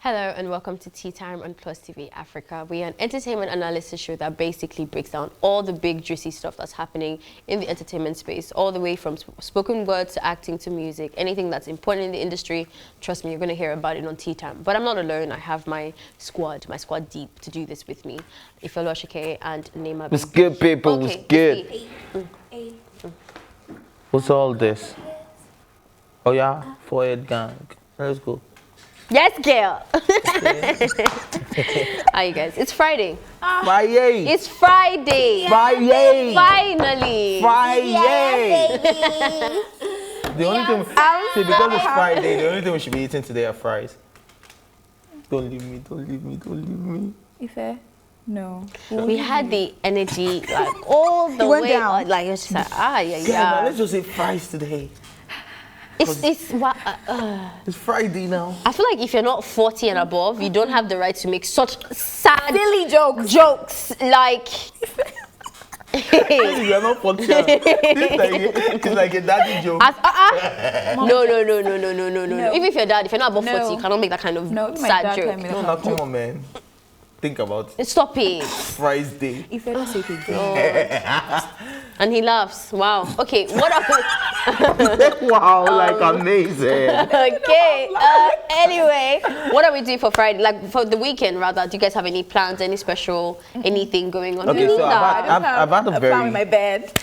Hello and welcome to Tea Time on PlusTvAfrica. We are an entertainment analysis show that basically breaks down all the big juicy stuff that's happening in the entertainment space, all the way from spoken word to acting to music, anything that's important in the industry. Trust me, you're going to hear about it on Tea Time. But I'm not alone. I have my squad deep to do this with me. Ifelo Shike and Nema. What's good, people? What's good? What's all this? Oh yeah, forehead gang. Let's go. Yes, girl. How you guys? It's Friday. Friday. It's Friday. Friday. Finally. Friday. The only thing, see, because it's Friday, the only thing we should be eating today are fries. Don't leave me, don't leave me, don't leave me. Ife? No. We had the energy like all the way down. Like it's just like, Yeah, let's just eat fries today. It's Friday now. I feel like if you're not 40 and above, you don't have the right to make such sad, silly jokes. Like, You're not 40. It's like a daddy joke. No. Even if you're dad, if you're not above 40, you cannot make that kind of sad joke. No, come on, man. Think about it. Stop it. Fries day. If I don't say it again. And he laughs. Wow. Okay, what up? Wow, like amazing. Okay. Anyway, what are we doing for Friday? Like for the weekend, rather? Do you guys have any plans? Any special anything going on? Okay, so I've had a very. I'm in my bed.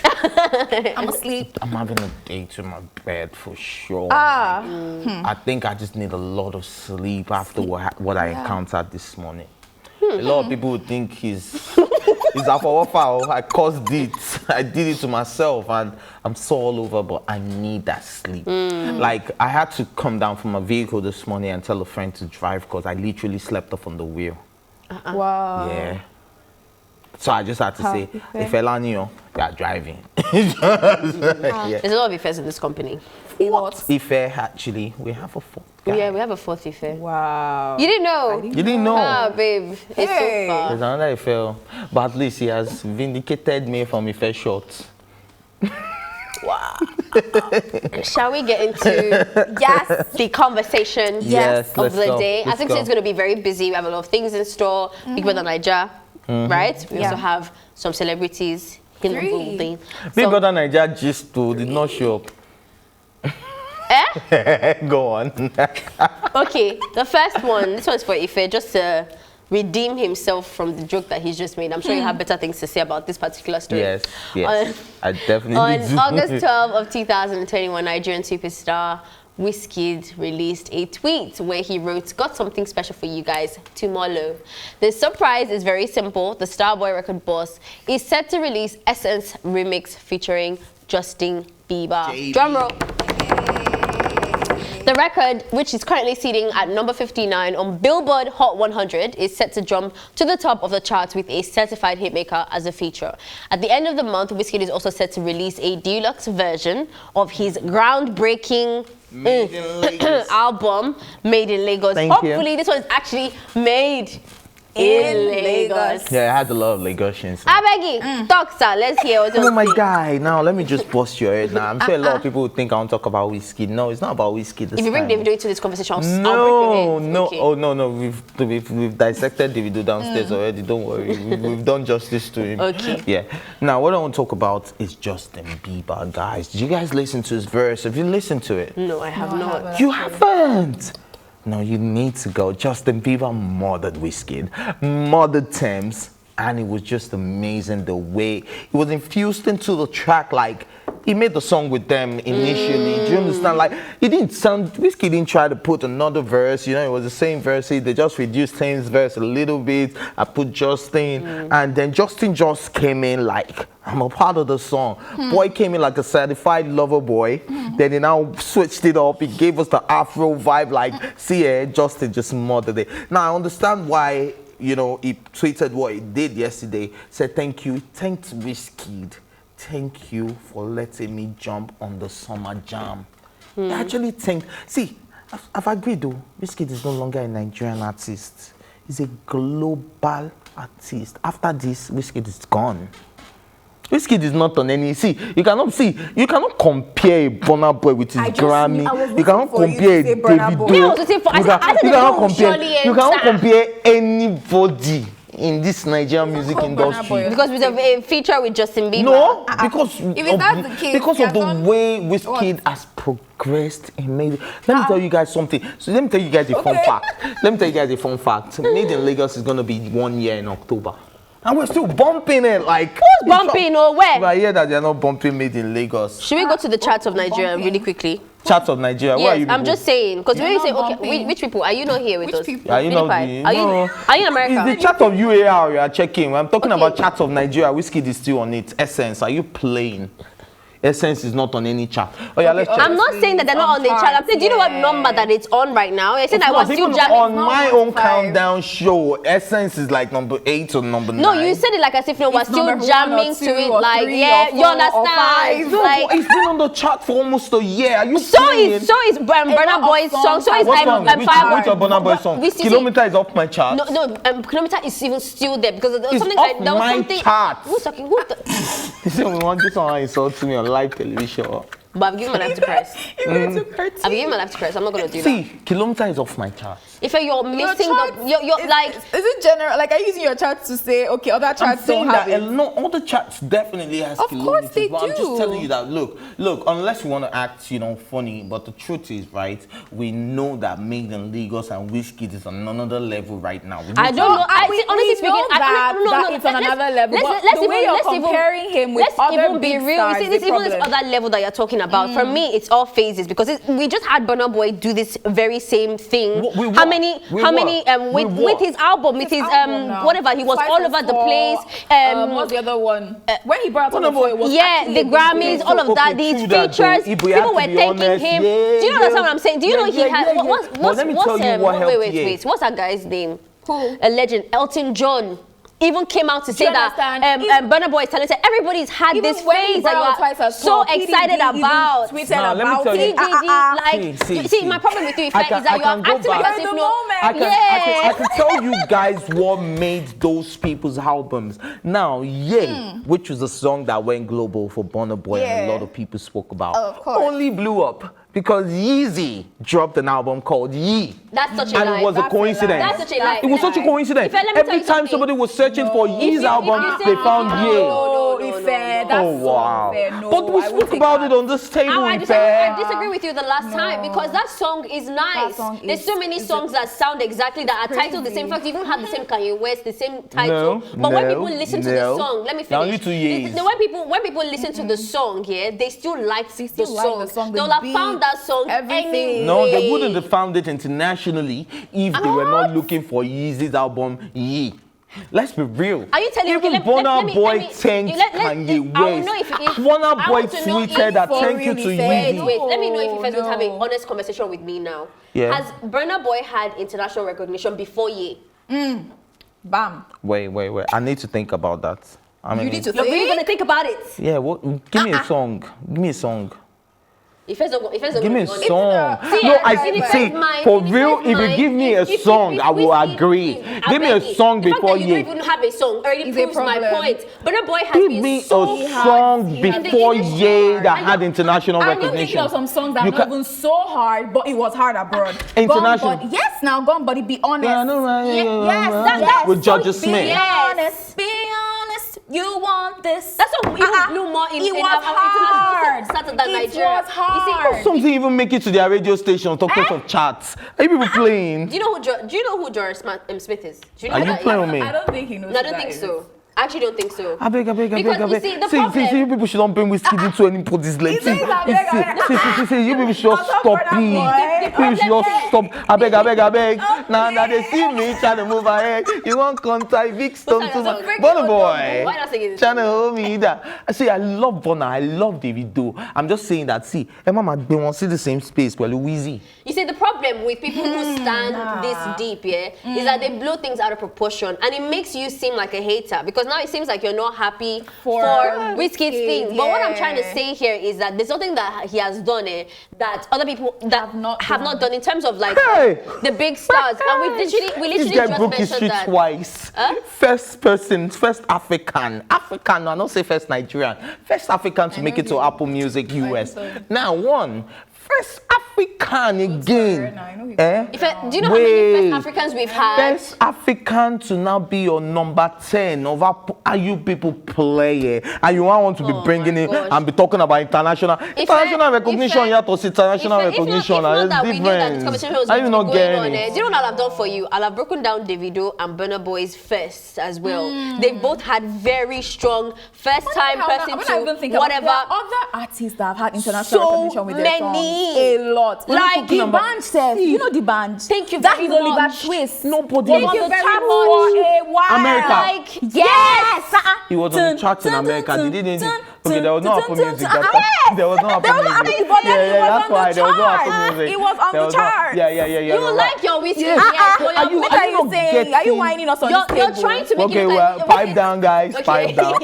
I'm asleep. I'm having a day to my bed for sure. I think I just need a lot of sleep after what I encountered this morning. A lot of people would think he's foul. I caused it. I did it to myself, and I'm so all over. But I need that sleep. Like I had to come down from my vehicle this morning and tell a friend to drive because I literally slept off on the wheel. Wow. Yeah. So I just had to say, if Elanio, you are driving. There's a lot of Ifes in this company. What? Ife, actually, we have a fourth guy. Yeah, we have a fourth Ife. Wow. You didn't know? You didn't know? Ah, babe. It's so far. There's another Ife, but at least he has vindicated me from Ife shots. Wow. Shall we get into the conversation of the day? I think today's going to be very busy. We have a lot of things in store. Big Brother Niger, right? We also have some celebrities in the building. Big Brother Niger just did not show up. Go on. Okay, the first one, this one's for Ife, just to redeem himself from the joke that he's just made. I'm sure you have better things to say about this particular story. Yes, I definitely do. On August 12 of 2021, Nigerian superstar Wizkid released a tweet where he wrote, "Got something special for you guys tomorrow." The surprise is very simple. The Starboy Records boss is set to release Essence remix featuring Justin Bieber. Drum roll. The record, which is currently sitting at number 59 on Billboard Hot 100, is set to jump to the top of the charts with a certified hitmaker as a feature. At the end of the month, Wizkid is also set to release a deluxe version of his groundbreaking album, Made in Lagos. Hopefully, this one is actually made in Lagos. Yeah, I had a lot of Lagosians. I beg you, talk, sir. Let's hear what Oh my guy, now let me just bust your head now. I'm sure a lot of people would think I want to talk about Wizkid. No, it's not about Wizkid this If you bring time. Davido into this conversation, I'll break your head. No, Okay. oh no, we've dissected Davido downstairs already. Don't worry, we've done justice to him. Okay. Yeah. Now, what I want to talk about is Justin Bieber, guys. Did you guys listen to his verse? Have you listened to it? No, I have not. You haven't. No, you need to go. Justin Bieber murdered Wizkid, murdered Thames, and it was just amazing the way it was infused into the track. Like he made the song with them initially. Do you understand? Like Wizkid didn't try to put another verse. You know, it was the same verse. They just reduced Thames' verse a little bit. I put Justin, and then Justin just came in like, I'm a part of the song. Boy came in like a certified lover boy. Then he now switched it up. He gave us the Afro vibe. Like, see, Justin just murdered it. Now I understand why, you know, he tweeted what he did yesterday. Said thank you, thanked Wizkid. Thank you for letting me jump on the summer jam. I actually think, see, I've agreed though. Wizkid is no longer a Nigerian artist. He's a global artist. After this, Wizkid is gone. Wizkid is not on any. You cannot compare Burna Boy with his Grammy. You cannot compare Davido. You cannot compare anybody in this Nigerian music industry. Because with a feature with Justin Bieber. No, because because of the way Wizkid has progressed and made it. Let me tell you guys something. So let me tell you guys a fun fact. Made in Lagos is gonna be 1 year in October. And we're still bumping it like. Who's bumping or where? I hear that they're not bumping Made in Lagos. Should we go to the charts of Nigeria really quickly? Charts of Nigeria. Yes, where are you? I'm just saying because when you say bumping. okay, which people are you not here with us? People? Are you not? Are you in America? It's the chart of UAR you are checking. I'm talking about charts of Nigeria. Wizkid is still on it. Essence, are you playing? Essence is not on any chart. Oh yeah, let's check. I'm not saying that they're not on the chart. I'm saying, do you know what number that it's on right now? I said I was still jamming. On my own countdown show, Essence is like number 8 or number 9. No, you said it like as if no, we're still number jamming 1 or 2 to it. or Like, 3 yeah, or 4 you understand? No, Like, it's been on the chart for almost a year. Are you so playing? is Burna Boy's song. So is What song? Which Firework. Burna Boy song? Kilometer is off my chart. No, Kilometer is even still there because there was It's something. off There was my something. chart. Who's talking? Who? You see, we want this one insult to me on live television. But I've given my life to Christ. I've I've given my life to Christ. I'm not gonna do that. See, Kilometer is off my chart. If you're missing you're like. Is it general? Like, are you using your charts to say, okay, other I'm charts saying don't have that it? no, all the charts definitely has Of kilometers. course they but I'm just do. telling you that look, unless you want to act, funny, but the truth is, right, we know that Made in Lagos and Wizkid is on another level right now. I don't know. Honestly speaking, that it's on another level. Let's the way you're comparing him with other big stars, You see, this even this other level that you're talking about. For me, it's all phases because we just had Burna Boy do this very same thing. How many with his album, with his whatever, he was all over the place. What's the other one? When he brought out the boy, was the Grammys, all of that, these features, people were thanking him. Do you understand what I'm saying? Do you know he had what's that guy's name? Who? A legend, Elton John. Even came out to say that Burna Boy is talented. Everybody's had this phase that you are so excited about. Now, let me tell you. See, my problem with you is that you are acting like as if I can tell you guys what made those people's albums. Now, which was a song that went global for Burna Boy and a lot of people spoke about, only blew up because Yeezy dropped an album called Yee. That's such a lie. And it was a coincidence. That's such a lie. It was such a coincidence. Every time somebody was searching for Yee's album, they found Ye. Oh, wow. But we spoke about it on this table. I disagree with you the last time because that song is nice. There's so many songs that sound exactly that are titled the same. In fact, you even have the same Kanye West, the same title. But when people listen to the song, let me finish. When people listen to the song, they still like the song. They'll have found that song anyway. No, they wouldn't have found it internationally if they were not looking for Yeezy's album Yee. Let's be real. Are you telling me? Even Burna Boy thanked Kanye West. Burna Boy tweeted that thank you to Yeezy. Wait, let me know if you guys want to have an honest conversation with me now. Yeah. Has Burna Boy had international recognition before Ye? Bam. Wait. I need to think about that. You need to think? You're really going to think about it? Yeah, give me a song. Give me a song. Give me a song. For real, if you give me a song, I will agree. Give me a song before you. You don't even have a song already proves my point. Burna Boy has give been me so a song before Ye that had international recognition. I'm thinking of some songs that are not even so hard, but it was hard abroad. International. Yes, now gone, but be honest. Yes, with Georgia Smith. Be honest. Be honest. You want this. That's what even blew more in hard. Nigeria. It was hard. Something even make it to their radio station, talk of charts. Are you people playing? Do you know who George Smith is? Do you know Are you playing with me? I don't think he knows. No, I don't think so. I actually don't think so. I beg. You see, the problem... See, you people should not bring Wizkid into anybody's leg. See, you people should stop it. You should stop. I beg. Now they see me trying to move ahead. You want contact big stone to Burna Boy. Why not sing it? Trying to hold me that. I say I love Burna. I love Davido. I'm just saying that. See, Emma, they want to see the same space. Well, Weezy. You see, the problem with people who stand this deep, is that they blow things out of proportion, and it makes you seem like a hater because now it seems like you're not happy for Wizkid's thing. But what I'm trying to say here is that there's something that he has done that other people that have not done in terms of like the big stars. And we literally just mentioned that. Twice. First African. No, I don't say first Nigerian. First African to make it to Apple Music US. Now first African again. Do you know how many first Africans we've had? First African to now be your number 10 of are you people play it? And you want to be bringing it and be talking about international recognition. You have to international recognition. If not that we knew that this conversation was going on. Do you know what I'll have done for you? I'll have broken down Davido and Burna Boy's first as well. They both had very strong first time person to whatever. There are other artists that have had international recognition with their songs. A lot. Like the band self. You know the band. Thank you very much. Oliver Twist. Nobody was on the chart for a while. America. Like, yes. He was on the chart in America. They didn't. Okay, there was no Apple Music. There was no Apple Music. That's why there was no Apple Music. It was on the chart. Yeah. You like your Wizkid? Are you whining us on this table? You're trying to make it look like... pipe down, guys. Pipe down.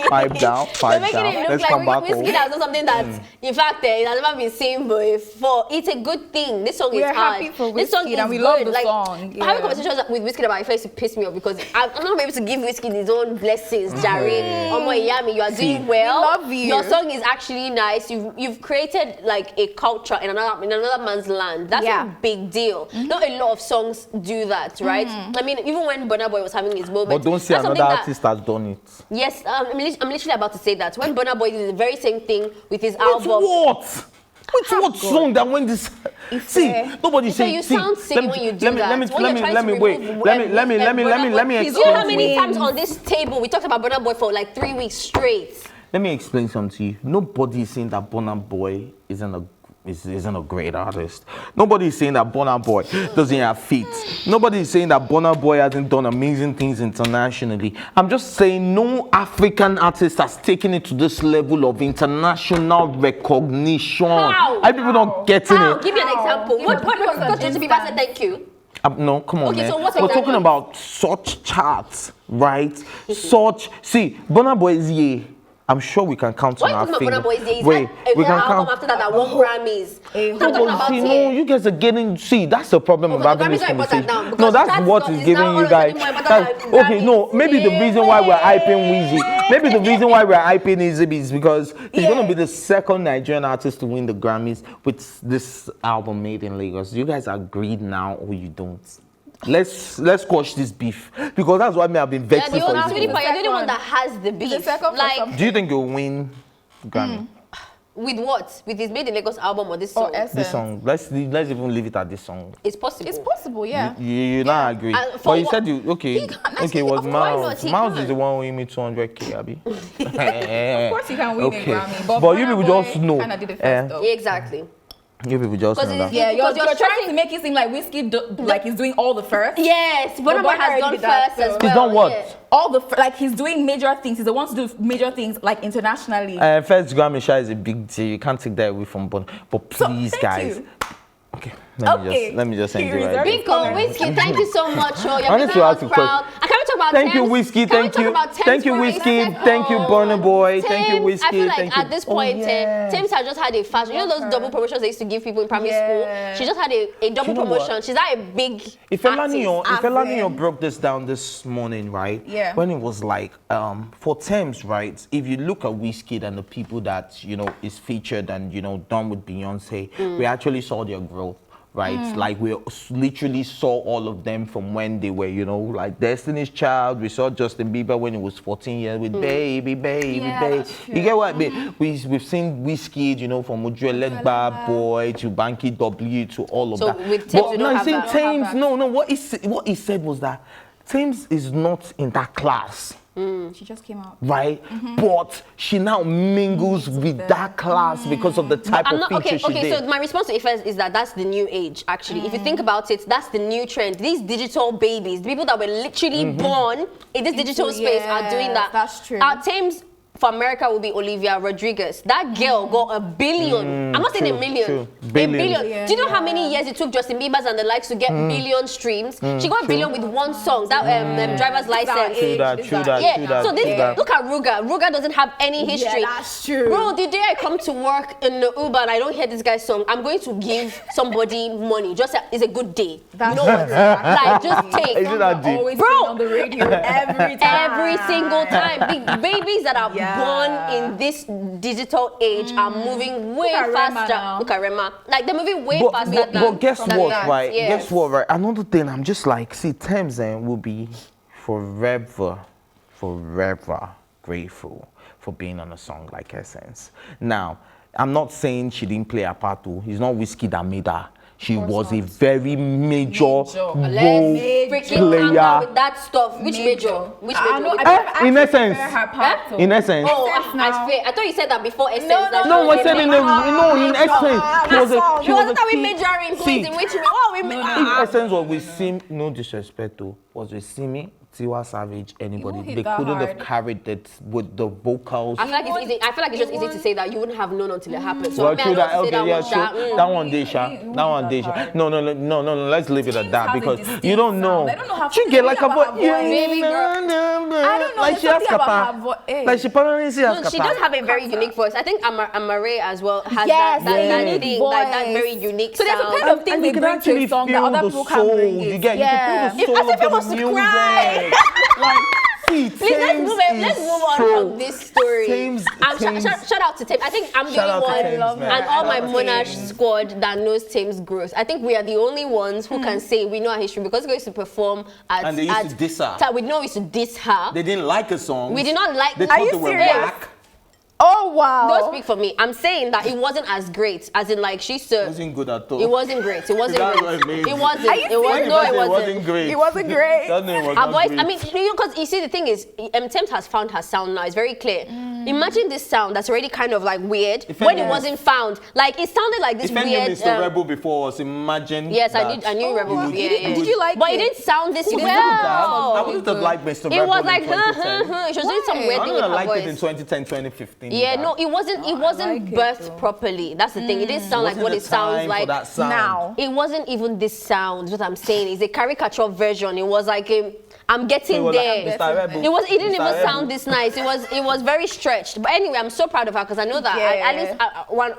Let's come back home. Wizkid has done something that, in fact, it has never been seen before. It's a good thing. This song is hard. We're happy for Wizkid and we love the song. Having conversations with Wizkid about it first to piss me off because I'm not able to give Wizkid his own blessings, Jare. Omo Iyami, you are doing well. We love you. Your song is actually nice. You've created like a culture in another man's land. That's a big deal. Not a lot of songs do that, right? I mean, even when Burna Boy was having his moment. But don't say another artist has done it. Yes, I'm literally about to say that. When Burna Boy did the very same thing with his album. Which what song that when this? See, nobody say. You sound silly when you do that. Let me explain. Do you know how many times on this table we talked about Burna Boy for like 3 weeks straight? Let me explain something to you. Nobody is saying that Burna Boy isn't a great artist. Nobody is saying that Burna Boy doesn't have feats. Nobody is saying that Burna Boy hasn't done amazing things internationally. I'm just saying no African artist has taken it to this level of international recognition. How? I people not getting it. Give me an example. What Justin Bieber said thank you? No, come on, man. So we're talking about such charts, right? See, Burna Boy is I'm sure we can count on our fingers. Wait, we can count after that won Grammys. You guys are getting. See, that's the problem about this conversation. No, that's what is giving you guys. Maybe the reason why we're hyping Weezy. Maybe the reason why we're hyping Weezy is because he's gonna be the second Nigerian artist to win the Grammys with this album made in Lagos. You guys agreed now, or you don't? Let's squash this beef because that's why I've been vexed for you. You're the only one that has the beef. Do you think you'll win Grammy? With what? With his Made in Lagos album or this song? This song. Let's even leave it at this song. It's possible. It's possible, yeah. You not agree. But you said was Miles. Miles is the one who gave me 200K, Abby. Of course you can win a Grammy. But you people just know. Kind of did it first, though. Exactly. You people just know that. Yeah, you're trying to make it seem like Wizkid like he's doing all the first. Yes, Burna Boy has done first as well. He's done what? Yeah. All the like he's doing major things. He's the one to do major things like internationally. First Grammy shot is a big deal. You can't take that away from Burna. But please, guys. Okay. Let me just end it right. Biko, Wizkid, thank you so much. You're making us proud. I can't talk about Thank you, Wizkid. Thank you, Wizkid. Thank you, Burna Boy. Thank you, Wizkid. I feel like at this point, Thames has just had a fashion. You know those double promotions they used to give people in primary school? She just had a double promotion. She's not a big If Elanio broke this down this morning, right? Yeah. When it was like, for Thames, right? If you look at Wizkid and the people that, is featured and, done with Beyonce, we actually saw their growth. Right, like we literally saw all of them from when they were, like Destiny's Child. We saw Justin Bieber when he was 14 years with baby. You get what I mean? We've seen Wizkid, from Ujue Bad Boy to Banky W to all of that. But no, I'm saying Thames. No. What he said was that Thames is not in that class. She just came out. Right? But she now mingles with that class because of the type of feature she did. So my response to Ife is that that's the new age, actually. If you think about it, that's the new trend. These digital babies, the people that were literally born in this digital space are doing that. That's true. Thames, for America will be Olivia Rodriguez. That girl got 1 billion. I'm not saying a million. True. Billion. Do you know how many years it took Justin Bieber and the likes to get billion streams? She got 1 billion with one song. That driver's license. True that. So this look at Ruga. Ruga doesn't have any history. Yeah, that's true. Bro, the day I come to work in the Uber and I don't hear this guy's song, I'm going to give somebody money. Just it's a good day. You know what? Like just take. Is it that deep? Always Bro. on the radio every time. Every single time. The babies that are born in this digital age are moving way faster. Look at Rema. Like they're moving way faster than But guess than what, that. right? Yeah. Guess what, right? Another thing, I'm just like, see, Thames will be forever grateful for being on a song like Essence. Now, I'm not saying she didn't play a part too. It's not Wizkid that made her. She was a very major role Freaking calm down with that stuff. Which major? Which major? In Essence. In Essence. Oh, I thought you said that before Essence. No, I said in Essence. She wasn't that we majoring, please. In which if Essence was with Sim, no disrespect to, was with Simi, Tiwa Savage, anybody, they couldn't have carried it with the vocals. I feel like it's easy. I feel like it's just easy to say that. You wouldn't have known until it happened. So Well, true that. Okay, yeah, true. That one day, Sha. That one day, Sha. No. Let's leave it at that because you don't know. They don't know how She to get do like it a about voice. her voice. Baby girl. I don't know. Like she has about her kapa. Like she probably has No, kapa. she does have a very unique voice. I think Amare as well has Yes, that unique thing, voice. like that very unique So there's a sound. kind of thing And we you can bring to actually a song that feel other the people soul. can bring You it. get, you can feel the soul As if it of was the to music. cry. Like, see, Please, let's move on from this story. Thames- Shout out to Thames. I think I'm the Shout out to only Thames, one, man. and all my Shout out to Monash Thames. squad that knows Thames growth. I think we are the only ones who can say we know her history because we used to perform at. And they used to diss her. We know we used to diss her. They didn't like a song. We did not like. They Are thought you they were serious? whack. Oh wow. Don't speak for me. I'm saying that it wasn't as great as in like she used to. It wasn't good at all. It wasn't great. It wasn't That's great. what it means. It wasn't. Are you It was serious? no. It It wasn't. wasn't great. It wasn't great. That name was Her not voice, great. I mean, because you see, the thing is, Thames has found her sound now. It's very clear. Imagine this sound that's already kind of like weird when it wasn't found. Like it sounded like this If any weird. Mr. Rebel before was Imagine. Yes, I that. did. I knew Rebel. wow. Yeah. Did you like But it? it didn't sound this I well. wouldn't have liked Mr. It Rebel was in like, 2010. She was doing some Why? weird I thing would with have her liked it in voice. 2010, 2015. Yeah, no, it wasn't. It wasn't like it, birthed though. properly. That's the thing. It didn't sound like Wasn't what the it sounds time for like that sound. Now. It wasn't even this sound. What I'm saying is a caricature version. It was like I'm getting It was like there. Mr. Rebel. It didn't Mr. even Rebel. sound this nice. It was very stretched. But anyway, I'm so proud of her because I know that Yeah. at least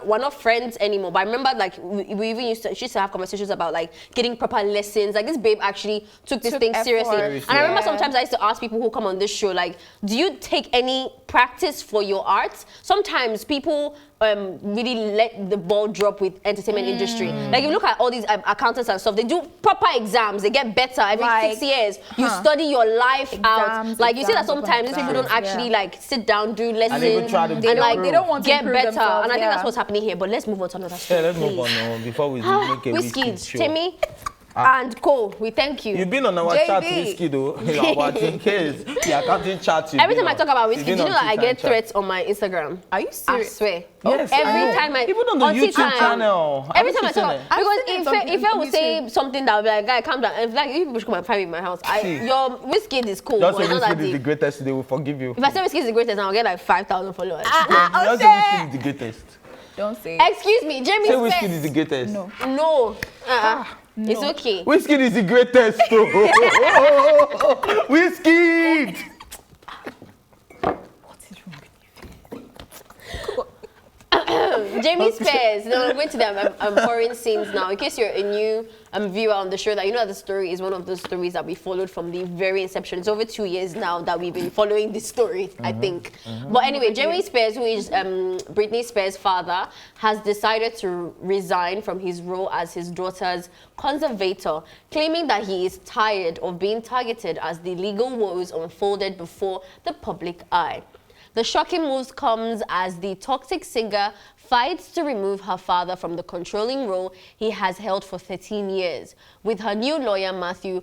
we're not friends anymore. But I remember like we even used to have conversations about like getting proper lessons. Like this babe actually took this thing effort. seriously. Seriously. And I remember Yeah. sometimes I used to ask people who come on this show like, do you take any practice for your art? Sometimes people really let the ball drop with entertainment industry. Like you look at all these accountants and stuff, they do proper exams, they get better every Like, 6 years. You study your life out. Exams, Like you see that exams upon sometimes these people don't exams, actually yeah. like sit down, do lessons, even try to and get like through. They don't want to get improve better. themselves, And I think yeah. that's what's happening here. But let's move on to another Yeah, story. let's move please. on now before we make a Wizkid, show. Timmy, and Co. We thank you. You've been on our JB. chat, Wizkid, though. About in case. Yeah, I can't chat you. Every time I talk about Wizkid, You've do you been know on that I Twitter get and chat. threats on my Instagram? Are you I serious? swear. Yes, I Every know. time I Even on the on YouTube TEATIME, channel. Every time I Have you talk, seen it? because I've seen it if I on would say YouTube. something that would be like, guy, calm down. If like you people should come and find me in my house, See. your Wizkid is cool. Just but say not that Wizkid is the deep. greatest, they will forgive you. If I say Wizkid is the greatest, I'll get like 5,000 followers. Just say Wizkid is the greatest. Don't say. Excuse me, Jamie. Say Wizkid is the greatest. No. No. It's okay. Wizkid is the greatest. Wizkid. What is wrong with you? Jamie Spears. No, we're going to the foreign scenes now. In case you're a new viewer on the show, that you know that the story is one of those stories that we followed from the very inception. It's over 2 years now that we've been following this story, I think. But anyway, Jamie Spears, who is Britney Spears' father, has decided to resign from his role as his daughter's conservator, claiming that he is tired of being targeted as the legal woes unfolded before the public eye. The shocking move comes as the toxic singer fights to remove her father from the controlling role he has held for 13 years, with her new lawyer, Matthew,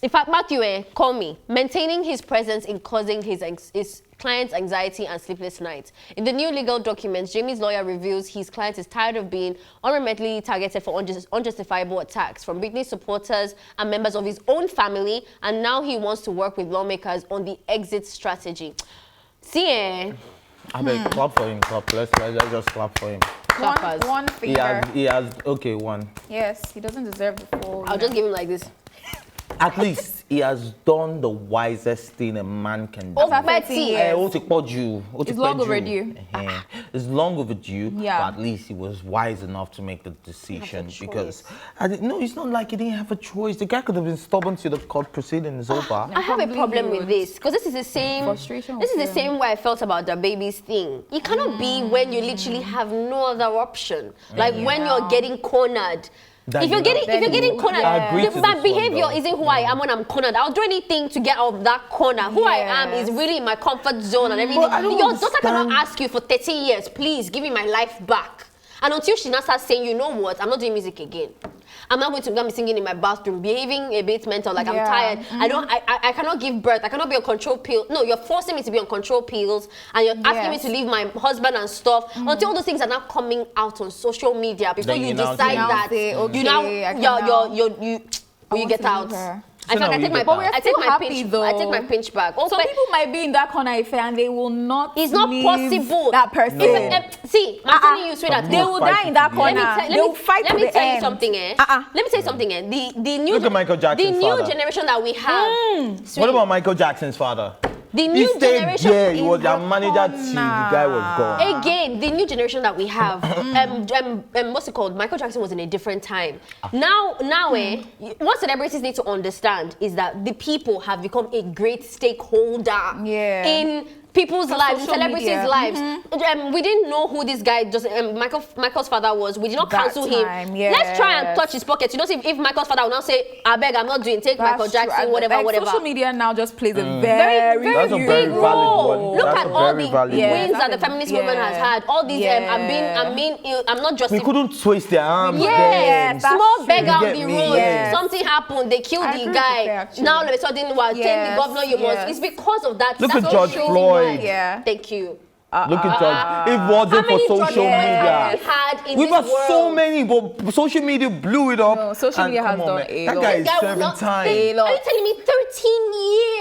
in fact, Matthew, call me, maintaining his presence in causing his client's anxiety and sleepless nights. In the new legal documents, Jamie's lawyer reveals his client is tired of being unremittingly targeted for unjustifiable attacks from Britney supporters and members of his own family, and now he wants to work with lawmakers on the exit strategy. See, I beg, clap for him. Clap. Let's just clap for him. One finger. He has. Okay, one. Yes, he doesn't deserve the full. I'll just give him like this. At least he has done the wisest thing a man can do. Over 30 years. It's long overdue. It's long overdue, Yeah. but at least he was wise enough to make the decision because no, it's not like he didn't have a choice. The guy could have been stubborn till the court proceeding is over. I have a problem with this because this is the same. Frustration. This is the same way I felt about the baby's thing. It cannot be when you literally have no other option. Like when you're getting cornered. If you're getting cornered, my behavior isn't who I am when I'm cornered. I'll do anything to get out of that corner. Who I am is really in my comfort zone and everything. Your daughter cannot ask you for 30 years, please give me my life back. And until she now starts saying, you know what, I'm not doing music again. I'm not going to be singing in my bathroom, behaving a bit mental, like I'm tired. I cannot give birth. I cannot be on control pills. No, you're forcing me to be on control pills, and you're asking me to leave my husband and stuff. Until all those things are now coming out on social media before you decide that you get out. I take my pinch back. Some people might be in that corner and they will not. It's not possible. That person. See, I'm telling you, sweetheart, they will die in that corner. They will fight. Let me tell you something. Let me tell you something. The new Look at Michael Jackson's father. generation that we have. What about Michael Jackson's father? The new generation. Yeah, he was our manager till the guy was gone. Again, the new generation that we have, what's it called? Michael Jackson was in a different time. Now, what celebrities need to understand is that the people have become a great stakeholder in people's lives, celebrities' lives. We didn't know who this guy, Michael's father was. We did not cancel him. Let's try and touch his pockets. You know, if Michael's father will now say, I beg, I'm not doing, take Michael Jackson, whatever. Social media now just plays a very big role. Look at all the wins that the feminist movement has had. All these, I'm not just. We couldn't twist their arms. Small beggar on the road. Something happened. They killed the guy. Now all of a sudden, tell the governor you must. It's because of that. Look at George Floyd. Thank you. Look at George. It wasn't for social media. We've had so many, but social media blew it up. No, social media has done a lot. That guy is serving time. Are you telling me 13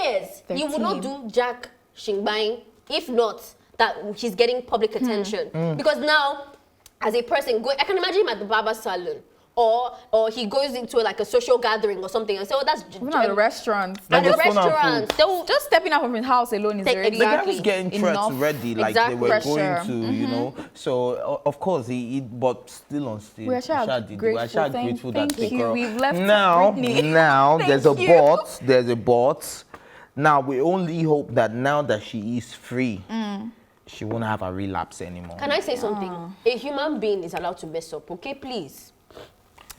years? You would not do Jack Shingbain if not that he's getting public attention? Because now, as a person, I can imagine him at the barber salon. Or he goes into like a social gathering or something and say, oh, that's at a restaurant. At a restaurant. Just stepping out from his house alone is already the guy was getting threats already, like they were going to, you know. So of course but still on stage. We're grateful that they We've left now there's a but. There's a but. Now we only hope that now that she is free, she won't have a relapse anymore. Can I say something? A human being is allowed to mess up, okay? Please,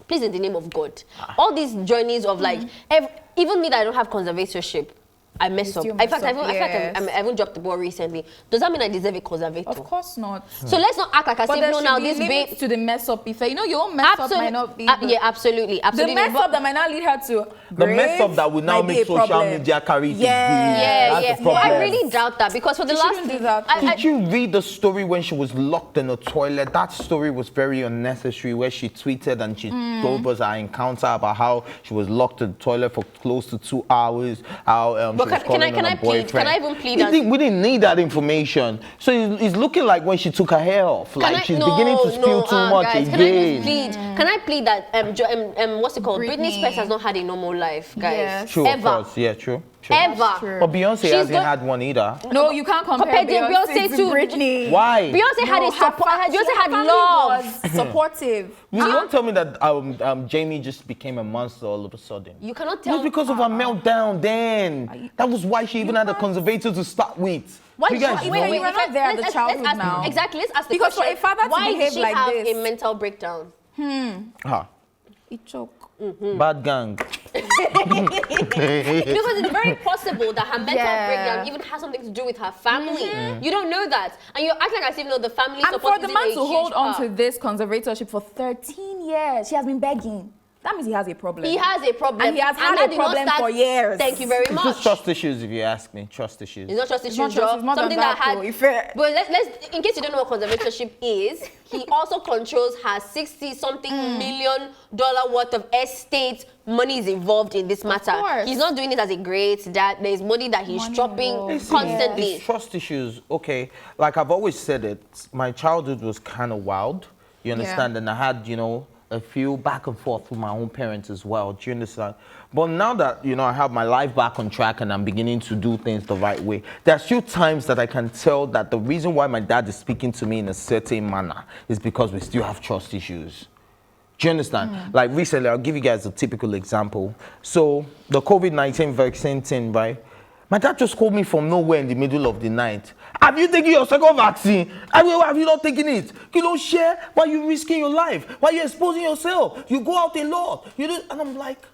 in the name of God. All these journeys of like, even me that I don't have conservatorship, I mess up. In fact, I haven't dropped the ball recently. Does that mean I deserve a conservator? Of course not. So let's not act like I say no now. This babe to the mess up effect. You know, your own mess up might not be. Absolutely. The mess up that might not lead her to. The mess up that will now make social media carry the I really doubt that because for the last. Did you read the story when she was locked in the toilet? That story was very unnecessary. Where she tweeted and she told us our encounter about how she was locked in the toilet for close to 2 hours. How can I even plead? We didn't need that information. So it's looking like when she took her hair off, she's beginning to spill too much guys, again. Can I plead that what's it called? Britney Spears has not had a normal life, guys. Yes. True, ever. Of course. Yeah, true. Ever. But Beyonce hasn't had one either. No, you can't compare Beyonce to Britney. Why? Beyonce had love. Supportive. You don't tell me that Jamie just became a monster all of a sudden. You cannot tell. It was because of her meltdown then. That was why she even had a conservator to start with. Why you guys wait, you were not there at the childhood now. Exactly, let's ask the question. Because for a father to behave like this. Why did she have a mental breakdown? It choke. Bad gang. Because it's very possible that her mental breakdown even has something to do with her family. You don't know that. And you act like as if the family and support for the man to hold on to this conservatorship for 13 years, she has been begging. that means he has a problem. He has a problem. And he has had a problem for years. Thank you very It's much. just trust issues, if you ask me. Trust issues. It's not trust issues, It's not more something than that that, had. though. But let's, in case you don't know what conservatorship is, he also controls her $60-something million worth of estate. Money is involved in this matter. course. He's not doing it as a great dad. There's money that he's chopping constantly. It's trust issues. Okay, like I've always said it, my childhood was kind of wild. You understand? And I had, you know, a few back and forth with my own parents as well. Do you understand? But now that, you know, I have my life back on track and I'm beginning to do things the right way, there are still times that I can tell that the reason why my dad is speaking to me in a certain manner is because we still have trust issues. Do you understand? Like recently, I'll give you guys a typical example. So the COVID-19 vaccine thing, right? My dad just called me from nowhere in the middle of the night. Have you taken your second vaccine? Have you not taken it? You don't share. Why are you risking your life? Why are you exposing yourself? You go out a lot. You do, and I'm like,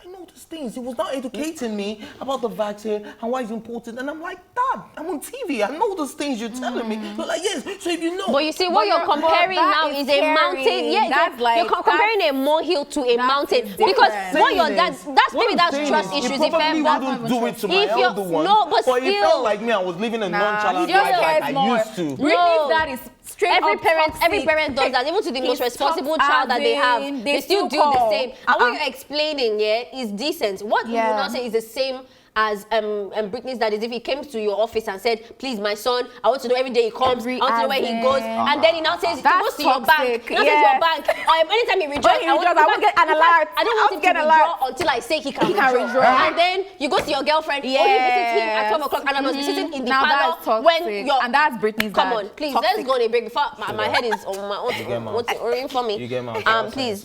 I know these things. He was not educating me about the vaccine and why it's important. And I'm like, Dad, I'm on TV. I know those things you're telling me. You're like, yes. So if you know. But you see, what you're comparing now is a mountain. Yeah, That's like, you're comparing a molehill to a mountain. Because what your dad, that's trust issues. He probably wouldn't do it to my elder one. No, but still. He felt like me. I was living a nonchalant life like I used to. Britney's dad is straight every up parent toxic. does that. Even to the most He responsible stops child that they have, having, they still do the same. And what you're explaining here is decent. What you will not say is the same as Britney's dad is if he came to your office and said, please, my son, I want to know every day he comes, I want to know where he goes, and then he now says, he goes to your bank, he now says to your bank, anytime he withdraws, I won't get an alert. I don't want him to withdraw until I say he can withdraw. And then you go to your girlfriend, you visit him at 12 o'clock, and I must be sitting in the parlor when you're... And that's Britney's dad. Come on, please, let's go on a break before my head is on my own. What's it for me? You get my Please.